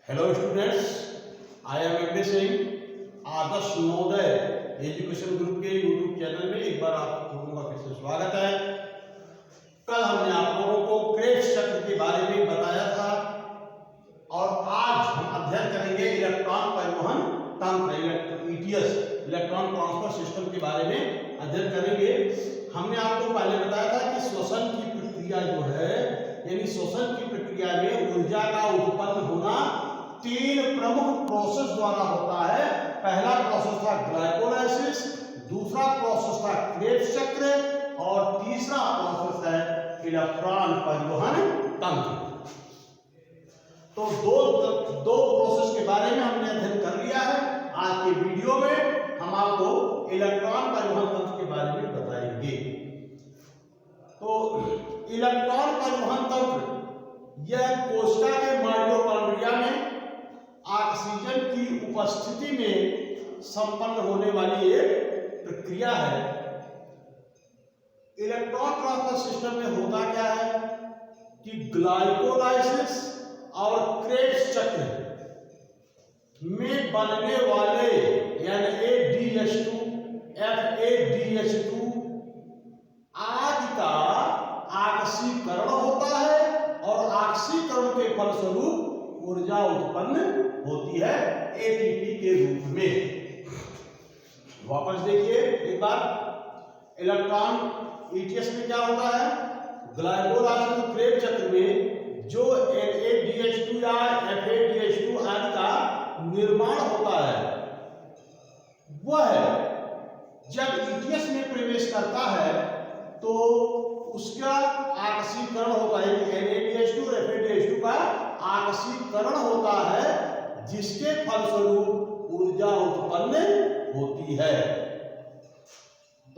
Hello students, I am M Singh. Adarsh Navodaya education group के YouTube channel में एक बार आप लोगों का फिर से स्वागत है। कल हमने आप लोगों को क्रेब्स चक्र के बारे में बताया था और आज हम अध्ययन करेंगे इलेक्ट्रॉन परिवहन तंत्र ईटीएस इलेक्ट्रॉन ट्रांसफर सिस्टम के बारे में अध्ययन करेंगे। हमने आपको पहले बताया था कि श्वसन की प्रक्रिया जो है, यानी श्वसन की प्रक्रिया में ऊर्जा का उत्पन्न होना तीन प्रमुख प्रोसेस द्वारा होता है। पहला प्रोसेस था ग्लाइकोलाइसिस, दूसरा प्रोसेस था क्रेब्स चक्र और तीसरा प्रोसेस है इलेक्ट्रॉन परिवहन तंत्र। तो दो प्रोसेस के बारे में हमने अध्ययन कर लिया है। आज के वीडियो में हम आपको इलेक्ट्रॉन परिवहन तंत्र के बारे में बताएंगे। तो इलेक्ट्रॉन परिवहन तंत्र यह कोशिका के माइटोकॉन्ड्रिया में ऑक्सीजन की उपस्थिति में संपन्न होने वाली एक प्रक्रिया है। इलेक्ट्रॉन ट्रांसफर सिस्टम में होता क्या है कि ग्लाइकोलाइसिस और क्रेब्स चक्र में बनने वाले NADH2, FADH2 आदि का ऑक्सीकरण होता है और ऑक्सीकरण के फलस्वरूप ऊर्जा उत्पन्न होती है एटीपी के रूप में। वापस देखिए एक बार, इलेक्ट्रॉन ईटीएस में क्या होता है, ग्लाइकोलाइसिस और क्रेब्स चक्र में जो NADH2 या FADH2 आदि का निर्माण होता है, वह जब ईटीएस में प्रवेश करता है तो उसका ऑक्सीकरण होता है, NADH2 और FADH2 का ऑक्सीकरण होता है, जिसके फलस्वरूप ऊर्जा उत्पन्न होती है।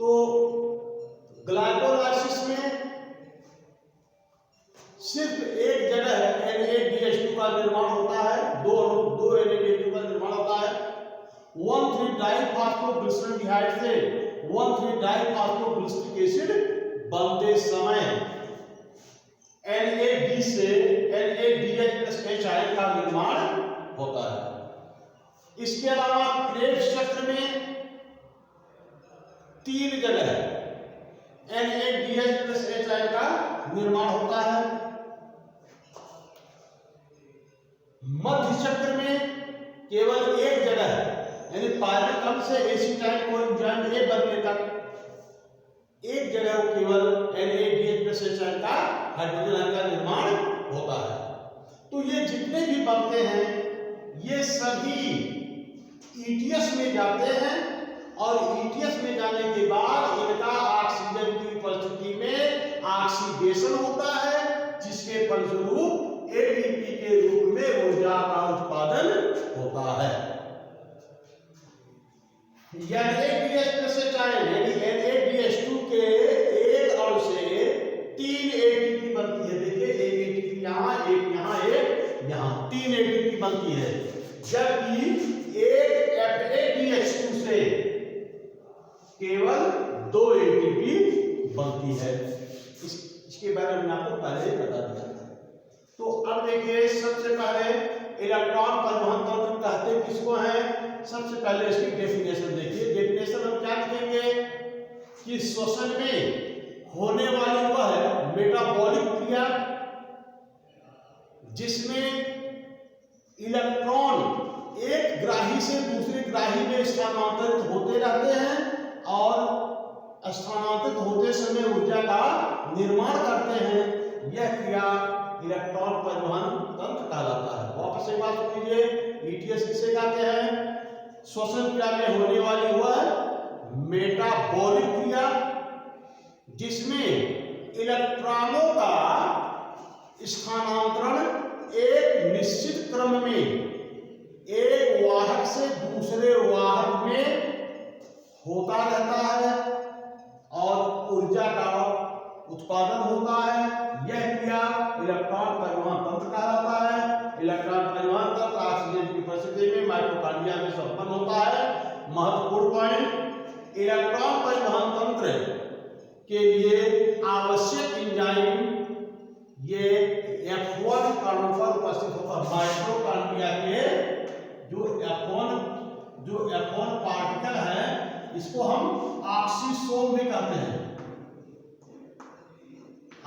तो ग्लाइकोलाइसिस में सिर्फ एक जगह NADH2 का निर्माण होता है, दो NADH2 का निर्माण होता है। 1,3-डाइफॉस्फोग्लिसरॉल्डिहाइड से 1,3-डाइफॉस्फोग्लिसरिक एसिड बनते समय NAD से NADH+ आयन का निर्माण होता है। इसके अलावा क्रेब्स चक्र में तीन जगह NADH+ आयन का निर्माण होता है। मध्य चक्र में केवल एक जगह, यानी पायरेथम से एसिटाइल कोएंजाइम A बनने तक एक जगह केवल NADH+ आयन का हाइड्रोजन आयन का निर्माण होता है। तो ये जितने भी बनते हैं ये सभी ईटीएस में जाते हैं और ईटीएस में जाने के बाद इनका ऑक्सीजन की उपस्थिति में ऑक्सीडेशन होता है, जिसके फलस्वरूप एटीपी के रूप में ऊर्जा का उत्पादन होता है। NADH+ आयन यानी NADH2 के एक अणु से 3 एटीपी बनती है। देखिए, एक एटीपी यहाँ, एक यहाँ, एक यहाँ, 3 एटीपी बनती है, जबकि एक FADH2 से केवल 2 एटीपी बनती है। इसके बारे में आपको पहले ही बता दिया था। तो अब देखिए, सबसे पहले इलेक्ट्रॉन परिवहन तंत्र कहते किसको हैं। सबसे पहले इसकी डेफिनेशन देखिए। डेफिनेशन हम क्या लिखेंगे कि श्वसन में होने वाली वह मेटाबॉलिक क्रिया जिसमें इलेक्ट्रॉन एक ग्राही से दूसरे ग्राही में स्थानांतरित होते रहते हैं और स्थानांतरित होते समय ऊर्जा का निर्माण करते हैं, यह क्रिया इलेक्ट्रॉन परिवहन तंत्र कहलाता है। वापस एक बात सुनिए, ईटीएस किसे कहते हैं। श्वसन क्रिया में होने वाली वह मेटाबॉलिक क्रिया जिसमें इलेक्ट्रॉनों का स्थानांतरण एक निश्चित क्रम में एक वाहक से दूसरे वाहक में होता रहता है और ऊर्जा का उत्पादन होता है, यह क्रिया इलेक्ट्रॉन परिवहन तंत्र कहलाता है। इलेक्ट्रॉन परिवहन तंत्र ऑक्सीजन की उपस्थिति में माइटोकॉन्ड्रिया में संपन्न होता है। महत्वपूर्ण पॉइंट, इलेक्ट्रॉन परिवहन तंत्र के लिए आवश्यक एंजाइम ये F1 कणों पर उपस्थित होता है। माइटोकॉन्ड्रिया के जो F1 पार्टिकल है इसको हम ऑक्सीसोम भी कहते हैं।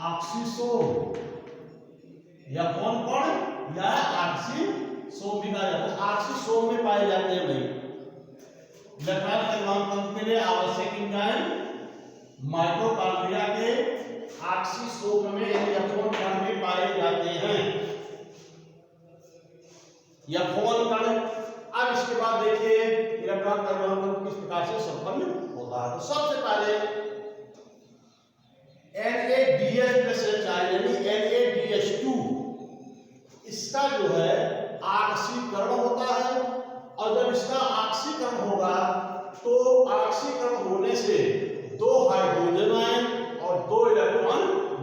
ऑक्सीसोम F1 कण या ऑक्सीसोम भी कहा जाता है। ऑक्सीसोम में पाए जाते हैं भाई। इलेक्ट्रॉन परिवहन तंत्र के लिए आवश्यक एंजाइम माइटोकॉन्ड्रिया के ऑक्सीसोम में F1 कण में पाए जाते हैं। F1 कण। अब इसके बाद देखिए इलेक्ट्रॉन परिवहन तंत्र किस प्रकार से संपन्न होता है। तो सबसे पहले NADH+H यानी NADH2 इसका जो है ऑक्सीकरण होता है। और जब इसका ऑक्सीकरण होगा तो ऑक्सीकरण होने से 2 हाइड्रोजन आयन और 2 इलेक्ट्रॉन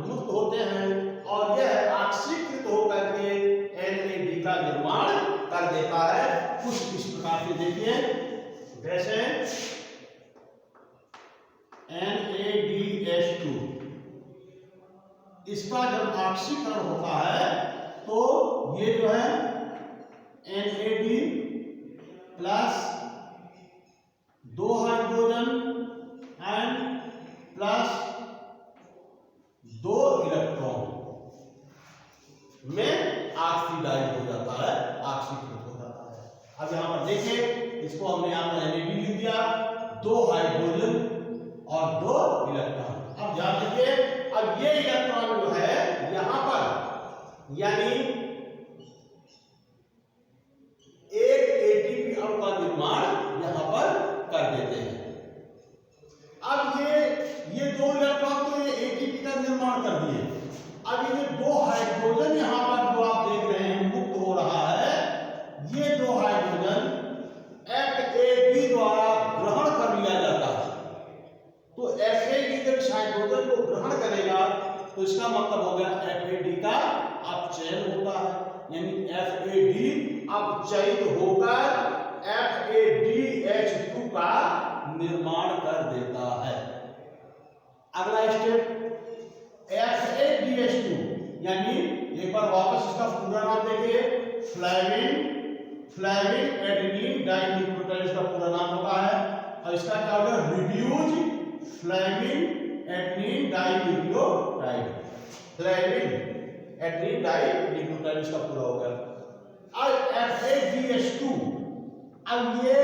मुक्त होते हैं और यह ऑक्सीकृत होकर के NAD का निर्माण कर देता है। कुछ इस प्रकार से देखिए, जैसे NADH2 इसका जब ऑक्सीकरण होता है तो ये जो है NAD plus 2 hydrogen and plus 2 electron में ऑक्सीडाइज हो जाता है, ऑक्सीकृत हो जाता है। अब यहां पर देखिए, इसको हमने यहां पर NAD लिख दिया, 2 हाइड्रोजन और 2 इलेक्ट्रॉन। अब ध्यान देखिए, अब ये इलेक्ट्रॉन जो है यहां पर यानी एक ATP अणु का निर्माण यहां पर कर देते हैं। अब ये 2 इलेक्ट्रॉन तो ये ATP का निर्माण कर दिए। अब ये 2 हाइड्रोजन यहां पर जो आप देख रहे हैं मुक्त हो रहा है, ये 2 हाइड्रोजन FAD द्वारा ग्रहण कर लिया जाता है। तो FAD जब इस हाइड्रोजन को ग्रहण करेगा तो इसका मतलब हो गया FAD का अपचयन होता है, यानी FAD अपचयित होकर FADH2 का निर्माण कर देता है। अगला स्टेप FADH2 यानी एक बार वापस इसका पूरा नाम देखिए, फ्लेविन एडेनिन डाइन्यूक्लियोटाइड इसका पूरा नाम होता है। और इसका क्या होगा, reduced flavin adenine dinucleotide. Flavin adenine dinucleotide इसका पूरा हो गया। अब FADH2, अब ये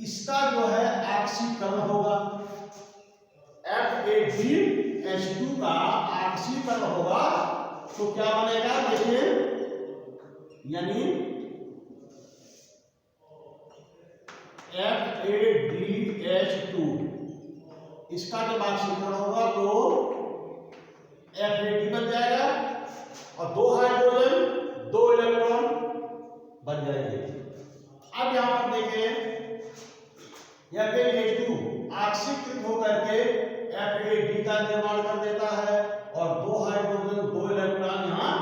इसका जो है ऑक्सीकरण होगा। FADH2 का ऑक्सीकरण होगा तो क्या बनेगा, देखिए, यानी FADH2 इसका जब ऑक्सीकरण होगा तो FAD बन जाएगा और 2 हाइड्रोजन 2 इलेक्ट्रॉन बन जाएंगे। अब यहां पर देखिए, FADH2 ऑक्सीकृत होकर के FAD का निर्माण कर देता है और 2 हाइड्रोजन 2 इलेक्ट्रॉन यहां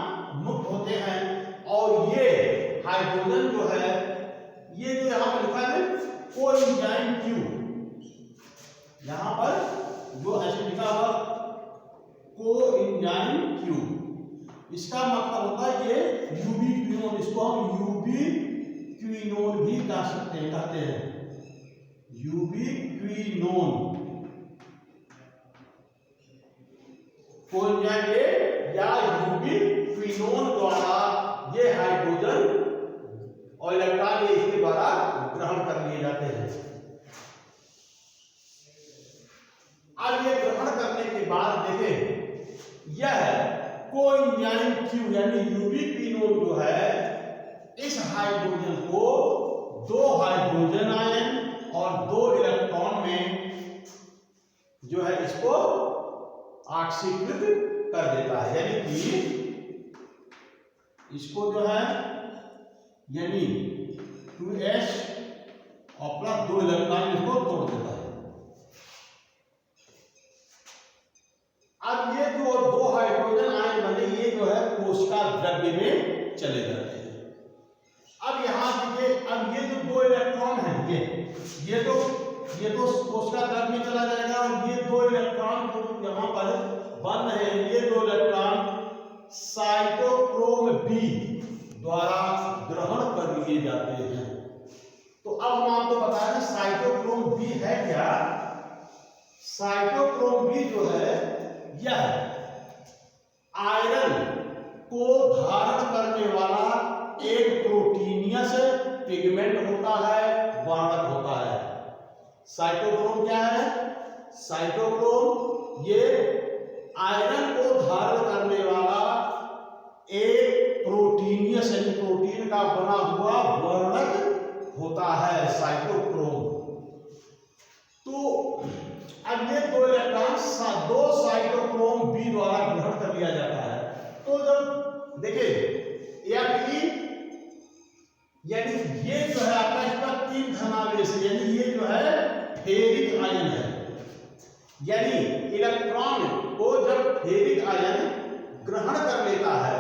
मुक्त होते हैं। और ये हाइड्रोजन जो है, ये जो यहां पर लिखा है कोएंजाइम Q, यहां पर जो ऐसे लिखा हुआ कोएंजाइम Q, इसका मतलब होता है ये यूबीक्विनोन। इसको हम यूबीक्विनोन भी कह सकते हैं, कहते हैं यूबीक्विनोन। कोएंजाइम ए या यूबीक्विनोन द्वारा ये हाइड्रोजन और इलेक्ट्रॉन इसके द्वारा ग्रहण कर लिए जाते हैं। अब ये ग्रहण करने के बाद देखें, यह कोएंजाइम Q यानी यूबीक्विनोन जो है, इस हाइड्रोजन को 2 हाइड्रोजन आयन और 2 इलेक्ट्रॉन में जो है इसको ऑक्सीकृत कर देता है, यानी कि इसको जो है यानी 2s और प्लस 2 इलेक्ट्रॉन इसको तोड़ देता है। अब ये जो 2 हाइड्रोजन आयन बने, ये जो है कोशिका द्रव्य में चले जाते हैं। अब यहां देखिए, अब ये जो 2 इलेक्ट्रॉन है, ये तो कोशिका द्रव्य में चला जाएगा और ये 2 इलेक्ट्रॉन यहाँ पर बन रहे हैं, ये 2 इलेक्ट्रॉन साइटोक्रोम बी द्वारा ग्रहण कर लिए जाते हैं। तो अब हम आपको बता रहे हैं साइटोक्रोम बी है क्या। साइटोक्रोम बी जो है यह आयरन को धारण करने वाला एक प्रोटीनियस पिगमेंट होता है, वर्णक होता है। साइटोक्रोम क्या है? साइटोक्रोम ये आयरन को धारण करने वाला एक प्रोटीनियस यानी प्रोटीन का बना हुआ वर्णक होता है साइटोक्रोम। तो अब ये 2 इलेक्ट्रॉन 2 साइटोक्रोम बी द्वारा ग्रहण कर लिया जाता है। तो जब देखिए यानी ये जो है आपका इसका 3 धनावेश यानी ये जो है फेरिक आयन है। यानी इलेक्ट्रॉन को जब फेरिक आयन ग्रहण कर लेता है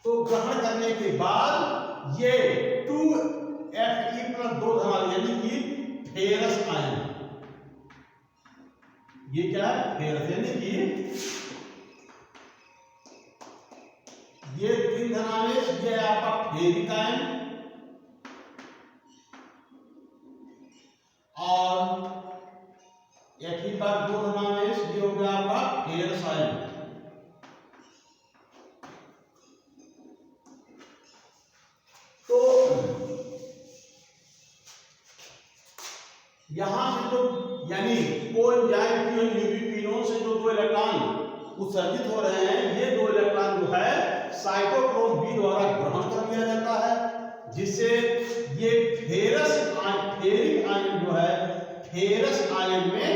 तो ग्रहण करने के बाद ये 2Fe+2 धनावेश यानी कि फेरस आयन, ये क्या है? फेरस यानी कि ये 3 धनावेश, ये आपका फेरिक आयन और Fe+2 धनावेश ये हो गया आपका फेरस आयन। तो यहां से जो यानी कोएंजाइम यूबीक्विनोन से जो 2 इलेक्ट्रॉन उत्सर्जित हो रहे हैं, ये 2 इलेक्ट्रॉन जो है साइटोक्रोम बी द्वारा ग्रहण कर लिया जाता है, जिससे ये फेरिक आयन जो है फेरस आयन में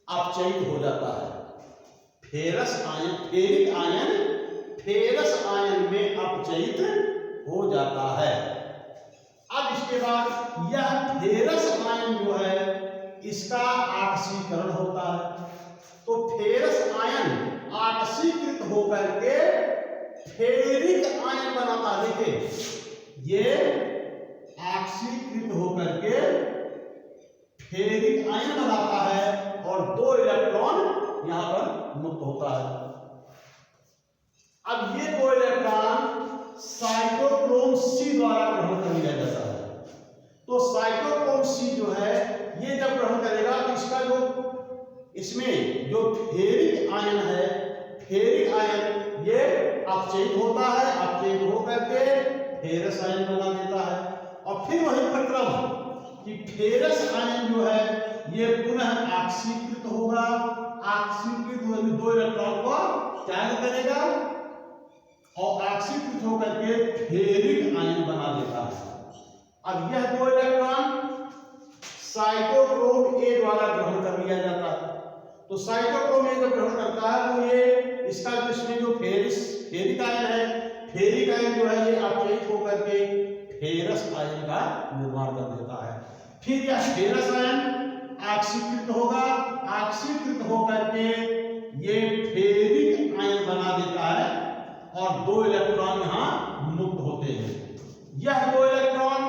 अपचयित हो जाता है। फेरिक आयन फेरस आयन में अपचयित हो जाता है। अब इसके बाद यह फेरस आयन जो है इसका आक्सीकरण होता है। तो फेरस आयन आक्सीकृत होकर के फेरिक आयन बनाता है। देखिए ये आक्सीकृत होकर के फेरिक आयन बनाता है और 2 इलेक्ट्रॉन यहां पर मुक्त होता है। अब ये 2 इलेक्ट्रॉन साइटोक्रोम सी द्वारा ग्रहण कर लिया जाता है। तो साइटोक्रोम सी जो है ये जब ग्रहण करेगा तो इसका जो इसमें जो फेरिक आयन है, फेरिक आयन ये अपचयित होता है, अपचयित होकर के फेरस आयन बना देता है। और फिर वही प्रक्रम कि फेरस आयन जो है ये पुनः ऑक्सीकृत होगा, ऑक्सीकृत होकर 2 इलेक्ट्रॉन को त्याग करेगा और ऑक्सीकृत होकर के फेरिक आयन बना देता है। अब यह 2 इलेक्ट्रॉन साइटोक्रोम ए द्वारा ग्रहण कर लिया जाता है। तो साइटोक्रोम ए जब ग्रहण करता है तो ये इसका जो इसमें जो फेरिक आयन है, फेरिक आयन जो है ये अपचयित होकर के फेरस आयन का निर्माण कर देता है। फिर यह फेरस आयन ऑक्सीकृत होगा, ऑक्सीकृत होकर के ये फेरिक आयन बना देता है और 2 इलेक्ट्रॉन यहां मुक्त होते हैं। यह 2 इलेक्ट्रॉन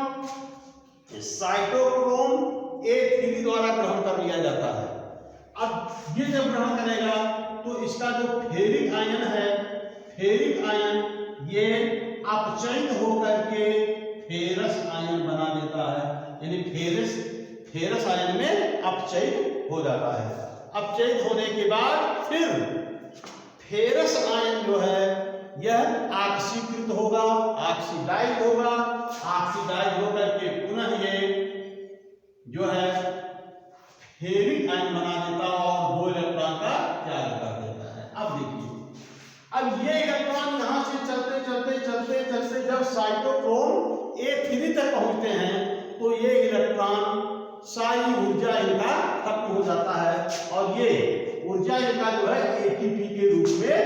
साइटोक्रोम A3 द्वारा ग्रहण कर लिया जाता है। अब ये जब ग्रहण करेगा तो इसका जो फेरिक आयन है, फेरिक आयन ये अपचयित होकर के फेरस आयन बना देता है, यानी फेरस आयन में अपचयित हो जाता है। अपचयित होने के बाद फिर फेरस आयन जो है यह ऑक्सीकृत होगा, ऑक्सीडाइज होगा, ऑक्सीडाइज होकर के पुनः ये जो है फेरिक आयन बना देता है और 2 इलेक्ट्रॉन का त्याग कर देता है। अब देखिए, अब ये इलेक्ट्रॉन यहां से चलते चलते चलते चलते जब साइटोक्रोम A3 तक पहुंचते हैं तो ये इलेक्ट्रॉन सारी ऊर्जा इनका खत्म हो जाता है और ये ऊर्जा इनका जो है ATP के रूप में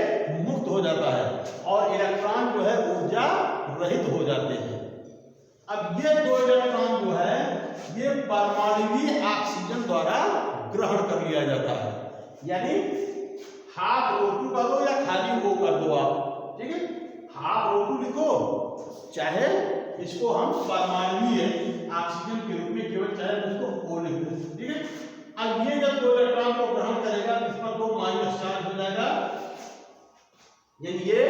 मुक्त हो जाता है और इलेक्ट्रॉन जो है ऊर्जा रहित हो जाते हैं। अब ये 2 इलेक्ट्रॉन जो है ये परमाणुवीय ऑक्सीजन द्वारा ग्रहण कर लिया जाता है। यानी हाफ O2 कर दो या खाली O कर दो आप, ठीक है, हाफ O2 लिखो, चाहे इसको हम परमाणुवीय ऑक्सीजन के रूप में केवल चाहे उसको O लिख दो, ठीक है। अब ये जब 2 इलेक्ट्रॉन को जाएगा, यानी ये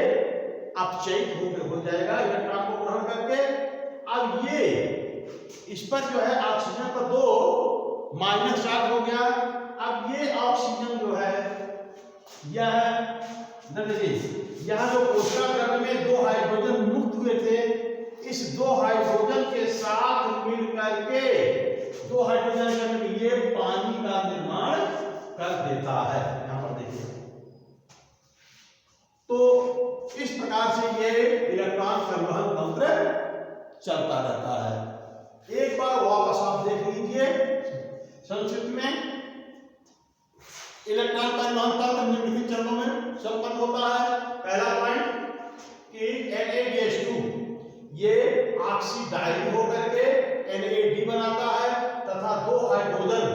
अपचयित हो जाएगा इलेक्ट्रॉन को ग्रहण करके। अब ये इस पर जो है ऑक्सीजन पर 2 माइनस चार्ज हो गया। अब ये ऑक्सीजन जो है यह जो कोशिका द्रव्य में 2 हाइड्रोजन मुक्त हुए थे, इस 2 हाइड्रोजन के साथ मिल करके 2 हाइड्रोजन का मिल ये पानी का निर्माण कर देता है। यहां पर देखिए, तो इस प्रकार से ये इलेक्ट्रॉन परिवहन तंत्र चलता रहता है। एक बार वापस आप देख लीजिए संक्षिप्त में। इलेक्ट्रॉन परिवहन तंत्र निम्नलिखित चरणों में संपन्न होता है। पहला पॉइंट कि NADH2 ये ऑक्सीडाइज होकर के NAD बनाता है तथा 2 हाइड्रोजन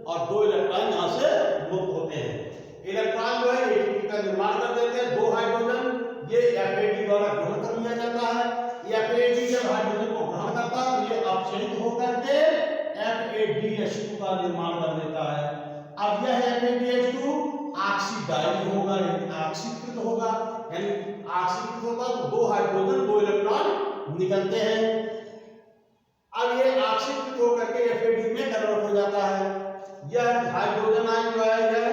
और 2 इलेक्ट्रॉन यहां से मुक्त होते हैं। इलेक्ट्रॉन जो है ATP का निर्माण कर देते हैं, 2 हाइड्रोजन ये FAD द्वारा ग्रहण कर लिया जाता है। FAD जब हाइड्रोजन को ग्रहण करता है तो ये अपचयित होकर के FADH2 का निर्माण कर देता है। अब यह FADH2 ऑक्सीडाइज होगा, ऑक्सीकृत होगा, यानी ऑक्सीकृत होता तो 2 हाइड्रोजन 2 इलेक्ट्रॉन निकलते हैं। अब ये ऑक्सीकृत होकर के FAD में कन्वर्ट हो जाता है। यह हाइड्रोजन आयन जो है यह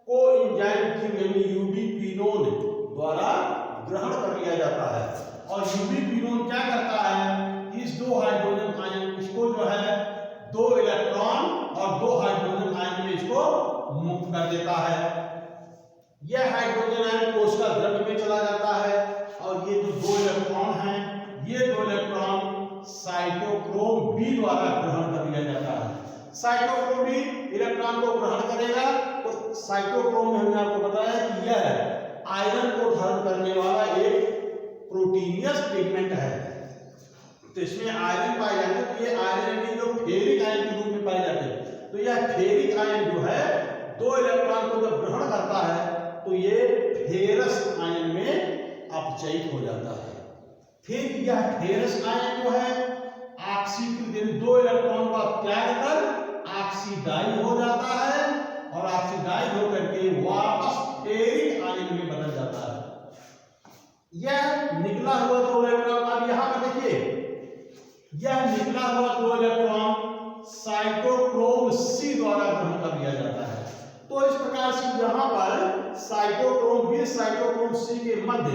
कोएंजाइम यानी यूबीक्विनोन द्वारा ग्रहण कर लिया जाता है। और यूबीक्विनोन क्या करता है, इस 2 हाइड्रोजन आयन इसको जो है 2 इलेक्ट्रॉन और 2 हाइड्रोजन आयन में इसको मुक्त कर देता है। यह हाइड्रोजन आयन कोशिका द्रव्य में चला जाता है और ये जो 2 इलेक्ट्रॉन हैं, ये 2 इलेक्ट्रॉन साइटोक्रोम बी द्वारा ग्रहण कर लिया जाता है। साइटोक्रोम बी इलेक्ट्रॉन को ग्रहण करेगा तो साइटोक्रोम में हमने आपको बताया कि यह आयरन को धारण करने वाला एक प्रोटीनियस पिगमेंट है। तो इसमें आयरन पाए जाते हैं, तो ये आयरन जो फेरिक आयन के रूप में पाए जाते हैं। तो यह फेरिक आयन जो है 2 इलेक्ट्रॉन को जब ग्रहण करता है तो ये फेरस आयन में अपचयित हो जाता है। फिर यह फेरस आयन जो है ऑक्सीकृत 2 इलेक्ट्रॉन का त्याग कर ऑक्सीडाइज हो जाता है और ऑक्सीडाइज होकर के वापस फेरिक आयन में बदल जाता है। यह निकला हुआ 2 इलेक्ट्रॉन, अब यहां पर देखिए, यह निकला हुआ 2 इलेक्ट्रॉन साइटोक्रोम सी द्वारा ग्रहण कर लिया जाता है। तो इस प्रकार से यहां पर साइटोक्रोम बी साइटोक्रोम सी के मध्य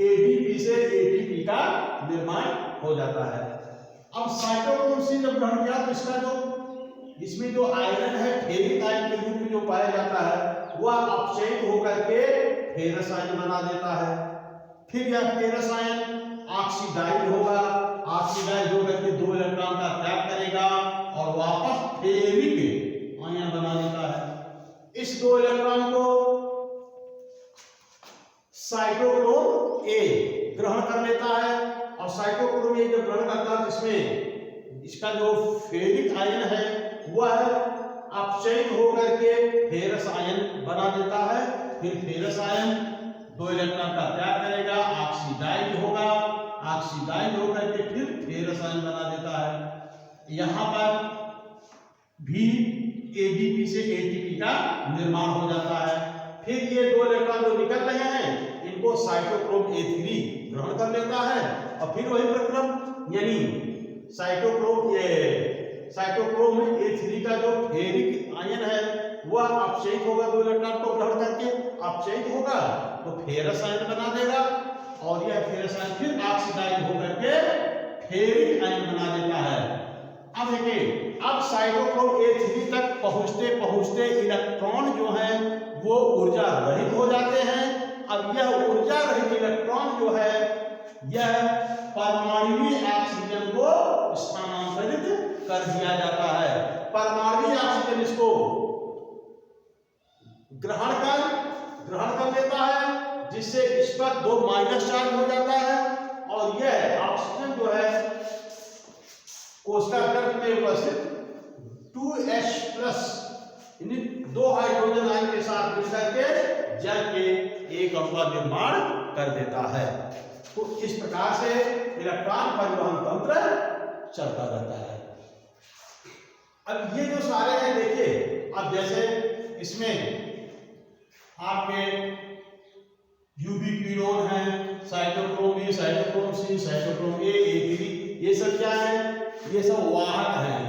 ADP से ATP का निर्माण हो जाता है। अब साइटोक्रोम सी जब ग्रहण किया तो इसका जो इसमें जो आयरन है फेरिक आयन के रूप में जो पाया जाता है वह अपचयित होकर के फेरस आयन बना देता है। फिर यह फेरस आयन ऑक्सीडाइज होगा, ऑक्सीडाइज होकर के 2 इलेक्ट्रॉन का त्याग करेगा और वापस फेरिक आयन बना देता है। इस 2 इलेक्ट्रॉन को साइटोक्रोम ए ग्रहण कर लेता है और साइटोक्रोम ए जब ग्रहण करता है इसमें इसका जो फेरिक आयन है वह अपचयित होकर के फेरस आयन बना देता है। फिर फेरस आयन 2 इलेक्ट्रॉन का त्याग करेगा, ऑक्सीडाइज होगा, ऑक्सीडाइज होकर के फिर फेरस आयन बना देता है। यहां पर भी ADP से ATP का निर्माण हो जाता है। फिर ये 2 इलेक्ट्रॉन जो निकल रहे हैं इनको साइटोक्रोम A3 ग्रहण कर लेता है और फिर वही प्रक्रम, यानी साइटोक्रोम A3 का जो फेरिक आयन है वह अपचयित होगा, 2 इलेक्ट्रॉन को ग्रहण करके अपचयित होगा तो फेरस आयन बना देगा और यह फेरस आयन फिर ऑक्सीडाइज होकर के फेरिक आयन बना देता है। अब देखिए, अब साइटोक्रोम A3 तक पहुंचते पहुंचते इलेक्ट्रॉन जो है वो ऊर्जा रहित हो जाते हैं। अब यह ऊर्जा रहित इलेक्ट्रॉन जो है यह परमाणुवीय ऑक्सीजन को स्थानांतरित कर दिया जाता है। परमाणुवीय ऑक्सीजन इसको ग्रहण कर लेता है जिससे इस पर 2 माइनस चार्ज हो जाता है और यह ऑक्सीजन जो है कोशिका द्रव्य में उपस्थित 2H+ 2 हाइड्रोजन आयन के साथ मिलकर के जल के एक अणु का निर्माण कर देता है। तो इस प्रकार से इलेक्ट्रॉन परिवहन तंत्र चलता रहता है। अब ये जो सारे हैं देखिए, अब जैसे इसमें आपके यूबिक्विनोन है, cytochrome B, cytochrome C, cytochrome A, A3, ये सब क्या है? ये सब वाहक हैं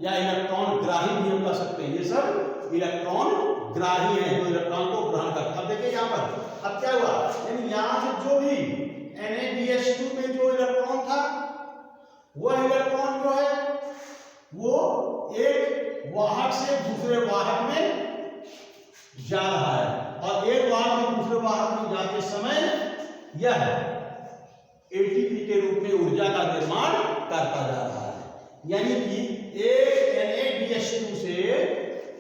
या इलेक्ट्रॉन ग्राही भी हम कह सकते हैं। ये सब इलेक्ट्रॉन ग्राही हैं जो इलेक्ट्रॉन को ग्रहण करते हैं। अब देखिए यहाँ पर अब क्या हुआ, यानी यहाँ से जो भी NaBH2 में जो इलेक्ट्रॉन था वह इलेक्ट्रॉन जो है वो एक वाहक से दूसरे वाहक में जा रहा है और एक वाहक से दूसरे वाहक में जाते समय यह एटीपी के रूप में ऊर्जा का निर्माण करता जा रहा है। यानी कि एक NaBH2 से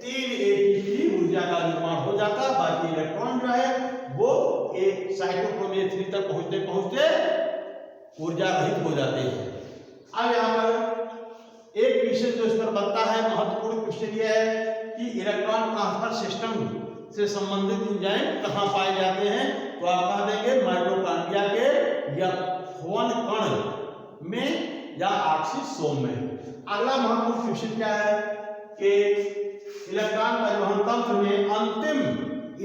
3 एटीपी ऊर्जा का निर्माण हो जाता है। बाकी इलेक्ट्रॉन जो है वो एक साइटोक्रोम A3 तक पहुंचते पहुंचते ऊर्जा रहित हो जाते हैं। अब यहाँ पर एक क्वेश्चन जो इस पर बनता है, महत्वपूर्ण क्वेश्चन यह है कि इलेक्ट्रॉन ट्रांसफर सिस्टम से संबंधित एंजाइम कहाँ पाए जाते हैं? तो आप कह देंगे माइटोकॉन्ड्रिया के या वन कण में या ऑक्सीसोम में। अगला महत्वपूर्ण क्वेश्चन क्या है कि इलेक्ट्रॉन परिवहन तंत्र में अंतिम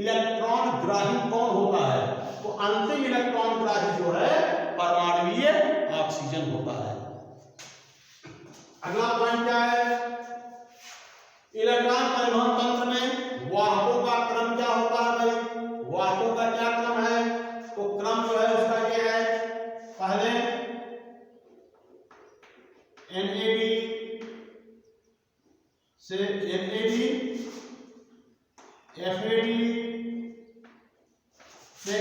इलेक्ट्रॉन ग्राही कौन होता है? तो अंतिम इलेक्ट्रॉन ग्राही जो है परमाणुीय ऑक्सीजन होता है। अगला पॉइंट क्या है? इलेक्ट्रॉन परिवहन तंत्र में वाहकों का क्रम क्या होता है भाई? वाहकों का क्या क्रम है? तो क्रम जो है उसका ये है, पहले NAD से NAD, FAD से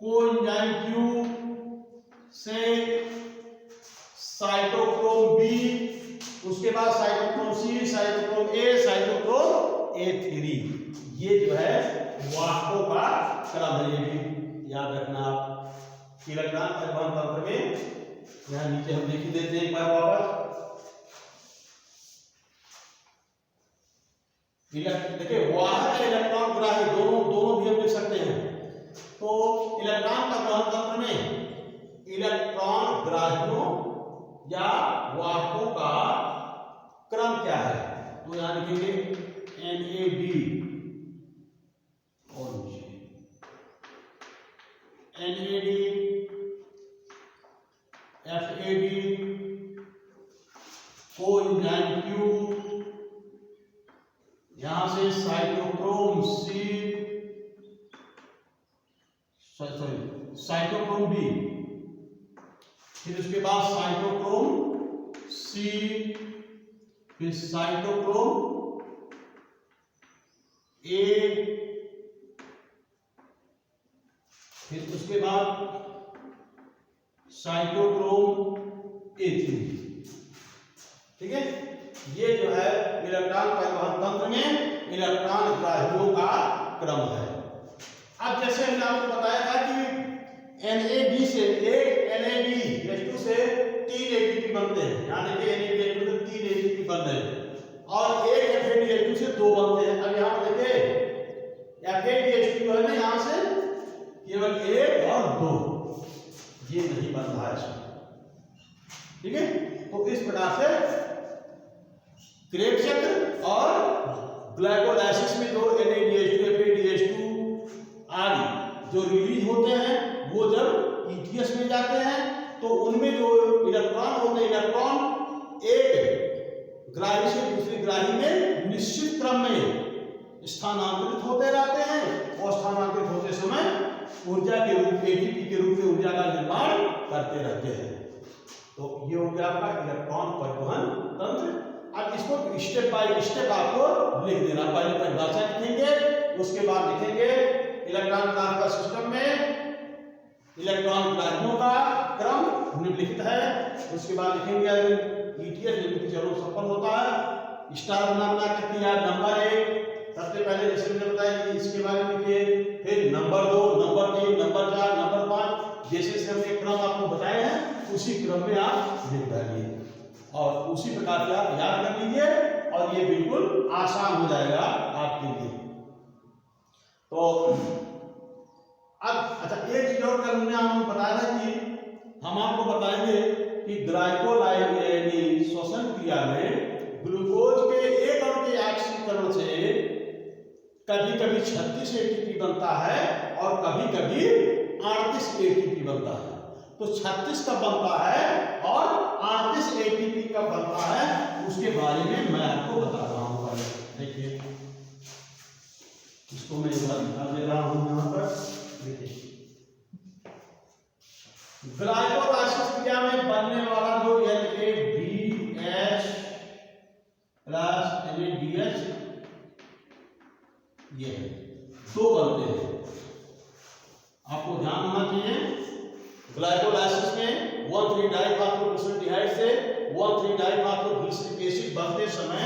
कोएंजाइम Q से साइटोक्रोम B, उसके बाद cytochrome C, cytochrome A, cytochrome A3। ये जो है वाहकों का क्रम है। ये भी याद रखना आप। इलेक्ट्रॉन परिवहन तंत्र में यहाँ नीचे हम देख देते हैं एक बार वापस। देखिए वाहक इलेक्ट्रॉन ग्राही दोनों भी हम लिख सकते हैं। तो इलेक्ट्रॉन परिवहन तंत्र में इलेक्ट्रॉन ग्राहियों या वाहकों का क्रम क्या है? तो यहां लिखेंगे NAD और NAD, FAD, कोएंजाइम Q, यहां से साइटोक्रोम C, साइटोक्रोम B, फिर उसके बाद साइटोक्रोम C, फिर साइटोक्रोम A, फिर उसके बाद साइटोक्रोम A3। ठीक है, ये जो है इलेक्ट्रॉन परिवहन तंत्र में इलेक्ट्रॉन ग्राहियों का क्रम है। अब जैसे हमने आपको बताया था कि NAD से एक NADH2 से 3 ATP बनते हैं। यहाँ देखिए NADH2 से 3 ATP बन रहे हैं और एक FADH2 से 2 बनते हैं। अब यहाँ पर देखिए FADH2 जो है ना, यहाँ से केवल 1 और 2, ये नहीं बन रहा है इसमें। ठीक है, तो इस प्रकार से क्रेब चक्र और ग्लाइकोलाइसिस में जो NADH2, FADH2 आदि जो रिलीज होते हैं वो जब ETS में जाते हैं तो उनमें जो इलेक्ट्रॉन होते हैं, इलेक्ट्रॉन एक ग्राही से दूसरी ग्राही में निश्चित क्रम में स्थानांतरित होते रहते हैं और स्थानांतरित होते समय ऊर्जा के रूप में ATP के रूप में ऊर्जा का निर्माण करते रहते हैं। तो ये हो गया आपका इलेक्ट्रॉन परिवहन तंत्र। अब इसको स्टेप बाय स्टेप आपको लिख देना। पहले परिभाषा लिखेंगे, उसके बाद लिखेंगे इलेक्ट्रॉन ट्रांसफर सिस्टम में इलेक्ट्रॉन ग्राहियों का क्रम निम्नलिखित है। उसके बाद लिखेंगे ETS निम्नलिखित चरणों सफल होता है। स्टार बना करके यार नंबर 1 सबसे पहले जैसे मैंने बताया कि इसके बारे में लिखिए, फिर नंबर 2, नंबर 3, नंबर 4, नंबर 5, जैसे हमने क्रम आपको बताए हैं उसी क्रम में आप लिख डालिए और उसी प्रकार से आप याद कर लीजिए और ये बिल्कुल आसान हो जाएगा आपके लिए। तो अब अच्छा एक चीज और कल हमने आपको बताया था कि हम आपको बताएंगे कि ग्लाइकोलाइसिस श्वसन क्रिया में ग्लूकोज के एक अणु के ऑक्सीकरण से कभी कभी 36 एटीपी बनता है और कभी कभी 38 एटीपी बनता है। तो 36 कब बनता है और 38 एटीपी कब बनता है उसके बारे में मैं आपको बता रहा हूं। पहले देखिए, इसको मैं एक बार दिखा दे रहा हूं यहां पर। देखिए, ग्लाइकोलाइसिस क्रिया में बनने वाला जो NADH प्लस NADH ये है, दो बनते हैं। आपको ध्यान होना चाहिए, ग्लाइकोलाइसिस में 1,3-डाइफॉस्फोग्लिसरॉल्डिहाइड से 1,3-डाइफॉस्फोग्लिसरिक एसिड बनते समय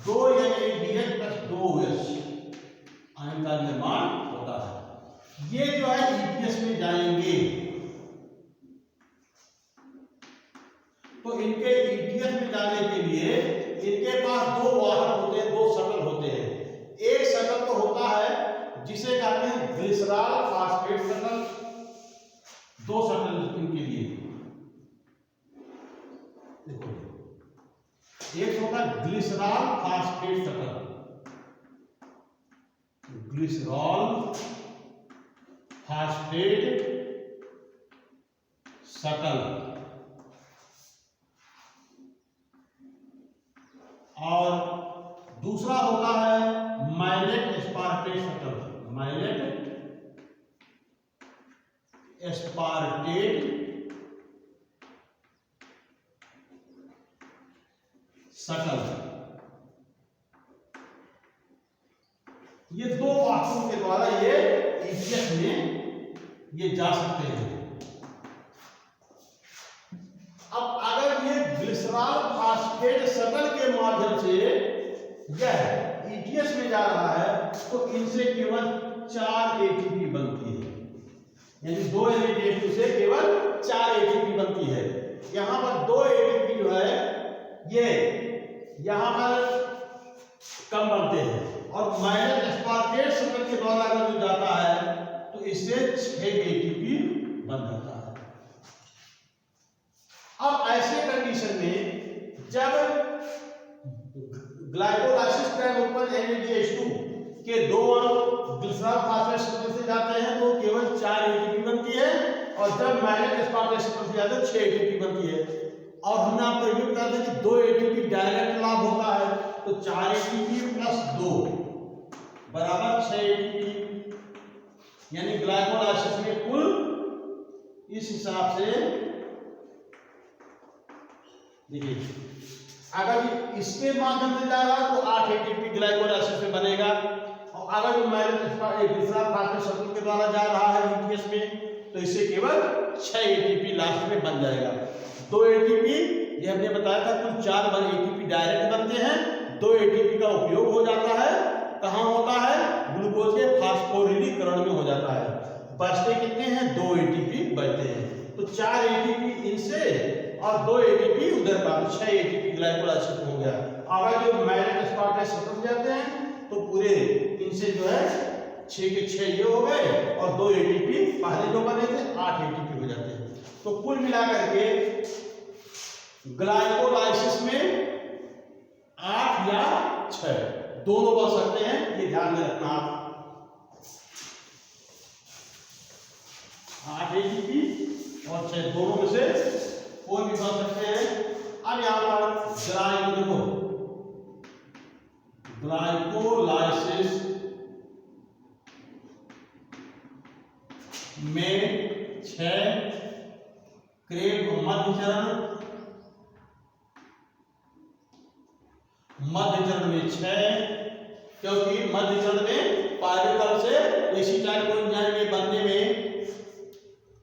2 NADH प्लस 2 OH आयन का निर्माण होता है। ये जो है ETS में जाएंगे, तो इनके ETS में जाने के लिए इनके पास दो वाहक होते हैं, दो शटल होते हैं। एक शटल तो होता है जिसे कहते हैं ग्लिसरॉल फास्फेट शटल, दो शटल इनके लिए। देखो, एक होता है glycerol phosphate shuttle, glycerol phosphate shuttle, और दूसरा होता है माइलेट एस्पार्टेट शटल, माइलेट एस्पार्टेट शटल। ये दो वाहकों के द्वारा ये ETS में ये जा सकते हैं। अब अगर ये ग्लिसरॉल फास्फेट शटल के माध्यम से यह ETS में जा रहा है तो इनसे केवल 4 ATP बनती है, यानी 2 NADH से केवल 4 ATP बनती है। यहां पर 2 ATP जो है ये यहां पर कम बनते हैं, और माइलेट एस्पार्टेट शटल के द्वारा अगर जो जाता है तो इससे 6 ATP बन जाता है। अब ऐसे कंडीशन में जब ग्लाइकोलाइसिस टाइम ऊपर NADH2 के 2 अणु ग्लिसरॉल फास्फेट शटल से जाते हैं तो केवल 4 ATP बनती है, और जब माइलेट एस्पार्टेट शटल से जाते हैं 6 ATP बनती है। और हमने आपको ये बताया था कि 2 ATP डायरेक्ट लाभ होता है, तो 4 ATP प्लस 2 बराबर 6 ATP, यानी ग्लाइकोलाइसिस में कुल इस हिसाब से देखिए, अगर इसके माध्यम से जा रहा है तो 8 ATP ग्लाइकोलाइसिस में बनेगा, और अगर माइलेट ग्लिसरॉल फास्फेट शटल के द्वारा जा रहा है ETS में तो इससे केवल 6 ATP लास्ट में बन जाएगा। 2 ATP ये हमने बताया था, कुल 4 ATP डायरेक्ट बनते हैं, 2 ATP का उपयोग हो जाता है। कहाँ होता है? ग्लूकोज के फास्फोरिलीकरण में हो जाता है। बचते कितने हैं? 2 ATP बचते हैं, तो 4 ATP इनसे और 2 ATP उधर का, 6 ATP ग्लाइकोलाइसिस हो गया। अगर जो माइलेट एस्पार्टेट शटल जाते हैं तो पूरे इनसे जो है 6 के 6 ये हो गए, और 2 ATP पहले जो बने थे 8 ATP हो जाते हैं। तो कुल मिलाकर के ग्लाइकोलाइसिस में 8 या 6 दोनों बन सकते हैं, ये ध्यान में रखना आप। 8 ATP और 6 दोनों में से कोई भी बन सकते हैं। अब यहां पर ग्लाइकोलाइसिस में 6 क्रेब मध्य चरण में 6, क्योंकि मध्य चरण में पायरुवेट से एसीटाइल कोएंजाइम में बनने में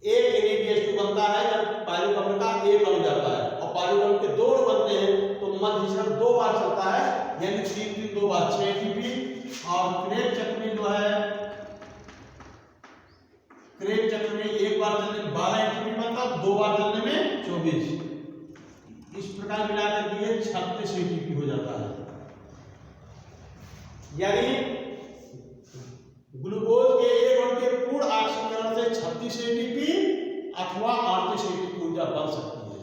एक NADH2 बनता है, जब पायरुवेट का एक अणु जाता है, और पायरुवेट के 2 बनते हैं तो मध्य चरण 2 बार चलता है, यानी 3 2 बार 6 ATP। और क्रेब चक्र में जो है, क्रेब चक्र में एक बार चलने में 12 ATP बनता है, 2 बार चलने में 24। इस प्रकार मिलाकर के 36 ATP हो जाता है। यानी ग्लूकोज के एक अणु के पूर्ण ऑक्सीकरण से 36 ATP अथवा 38 ATP ऊर्जा बन सकती है।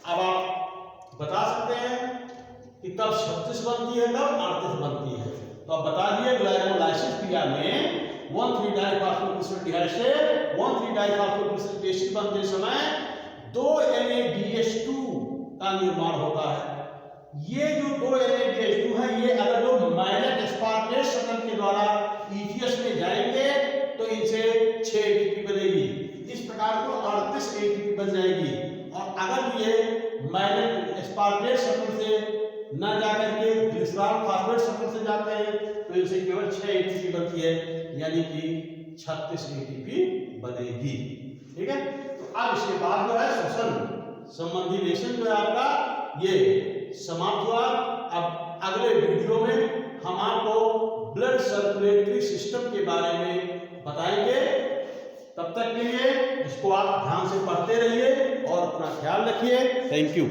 अब आप बता सकते हैं कि कब 36 बनती है, कब 38 बनती है। तो अब बता दिए ग्लाइकोलाइसिस क्रिया में 1,3-डाइफॉस्फोग्लिसरॉल्डिहाइड से 1,3-डाइफॉस्फोग्लिसरॉल एसिड बनते समय 2 NADH2 का निर्माण होता है। ये जो 2 NADH2 है, ये अगर जो माइलेट एस्पार्टेट शटल के द्वारा ETS में जाएंगे तो इनसे 6 ATP बनेगी। इस प्रकार को 38 ATP बन जाएगी। और अगर ये माइलेट एस्पार्टेट शटल से न जाकर के ग्लिसरॉल फॉस्फेट शटल से जाते हैं तो इनसे केवल 6 ATP बनती है, यानी कि 36 ATP बनेगी। ठीक है, तो अब इसके बाद जो है श्वसन संबंधी लेसन जो है आपका ये समाप्त हुआ। अब अगले वीडियो में हम आपको ब्लड सर्कुलेटरी सिस्टम के बारे में बताएंगे। तब तक के लिए इसको आप ध्यान से पढ़ते रहिए और अपना ख्याल रखिए। Thank you.